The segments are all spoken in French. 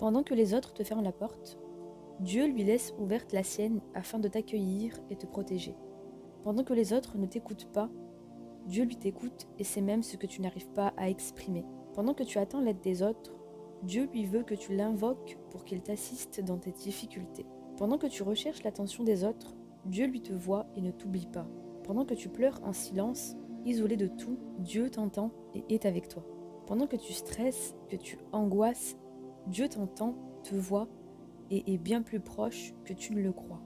Pendant que les autres te ferment la porte, Dieu lui laisse ouverte la sienne afin de t'accueillir et te protéger. Pendant que les autres ne t'écoutent pas, Dieu lui t'écoute et sait même ce que tu n'arrives pas à exprimer. Pendant que tu attends l'aide des autres, Dieu lui veut que tu l'invoques pour qu'il t'assiste dans tes difficultés. Pendant que tu recherches l'attention des autres, Dieu lui te voit et ne t'oublie pas. Pendant que tu pleures en silence, isolé de tout, Dieu t'entend et est avec toi. Pendant que tu stresses, que tu angoisses, Dieu t'entend, te voit et est bien plus proche que tu ne le crois.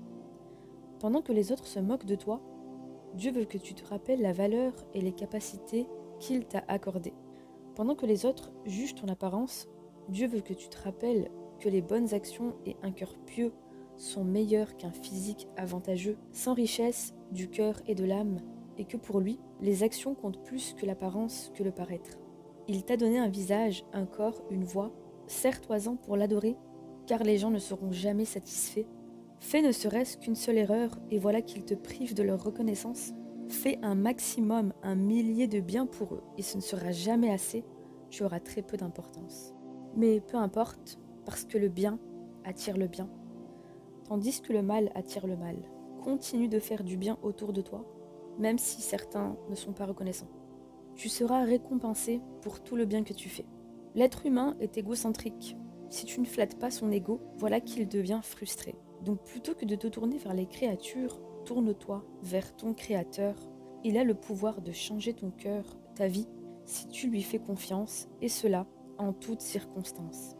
Pendant que les autres se moquent de toi, Dieu veut que tu te rappelles la valeur et les capacités qu'il t'a accordées. Pendant que les autres jugent ton apparence, Dieu veut que tu te rappelles que les bonnes actions et un cœur pieux sont meilleurs qu'un physique avantageux, sans richesse du cœur et de l'âme, et que pour lui, les actions comptent plus que l'apparence, que le paraître. Il t'a donné un visage, un corps, une voix, serre-toi-en pour l'adorer, car les gens ne seront jamais satisfaits. Fais ne serait-ce qu'une seule erreur, et voilà qu'ils te privent de leur reconnaissance. Fais un maximum, un millier de biens pour eux, et ce ne sera jamais assez, tu auras très peu d'importance. Mais peu importe, parce que le bien attire le bien, tandis que le mal attire le mal. Continue de faire du bien autour de toi, même si certains ne sont pas reconnaissants. Tu seras récompensé pour tout le bien que tu fais. L'être humain est égocentrique. Si tu ne flattes pas son ego, voilà qu'il devient frustré. Donc plutôt que de te tourner vers les créatures, tourne-toi vers ton Créateur. Il a le pouvoir de changer ton cœur, ta vie, si tu lui fais confiance, et cela en toutes circonstances.